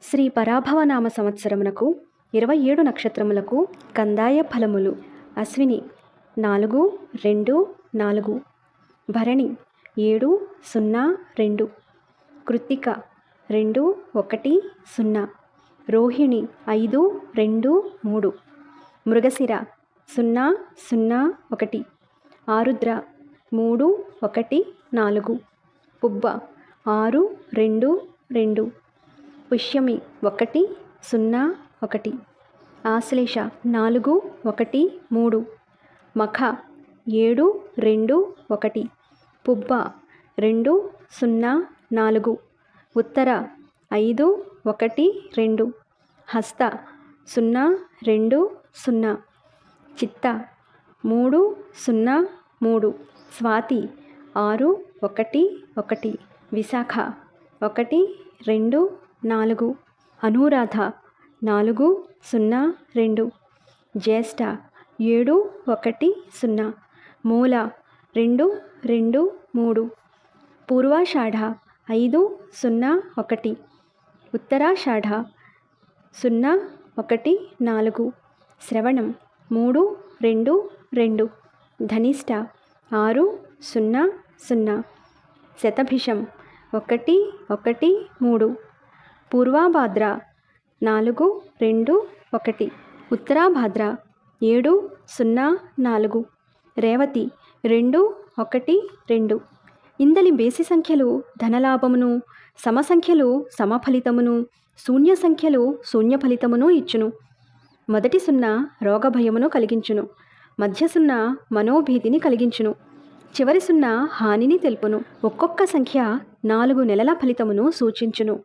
శ్రీ పరాభవనామ సంవత్సరమునకు 27 నక్షత్రములకు కందాయ ఫలములు. అశ్విని 4, 2, 4, భరణి 7, 0, 2, కృత్తిక 2, 1, 0, రోహిణి 5, 2, 3, మృగశిర 0, 0, 1, ఆరుద్ర 3, 1, 4, పుబ్బ 6, 2, 2, పుష్యమి 1, 0, 1, ఆశ్లేష 4, 1, 3, మఖ 7, 2, 1, పుబ్బ 2, 0, 4, ఉత్తర 5, 1, 2, హస్త 0, 2, 0, చిత్త 3, 0, 3, స్వాతి 6, 1, 1, విశాఖ 1, 2, 4, అనురాధ 4, 0, 2, జ్యేష్ఠ 7, 1, 0, మూల 2, 2, 3, పూర్వాషాఢ 5, 0, 1, ఉత్తరాషాఢ 0, 1, 4, శ్రవణం 3, 2, 2, ధనిష్ట 6, 0, 0, శతభిషం 1, 1, 3, పూర్వాభాద్ర 4, 2, 1, ఉత్తరాభాద్ర 7, 0, 4, రేవతి 2, 1, 2. ఇందలి బేసి సంఖ్యలు ధనలాభమును, సమసంఖ్యలు సమఫలితమును, శూన్య సంఖ్యలు శూన్య ఫలితమును ఇచ్చును. మొదటి 0 రోగభయమును కలిగించును, మధ్య 0 మనోభీతిని కలిగించును, చివరి 0 హానిని తెలుపును. ఒక్కొక్క సంఖ్య 4 నెలల ఫలితమును సూచించును.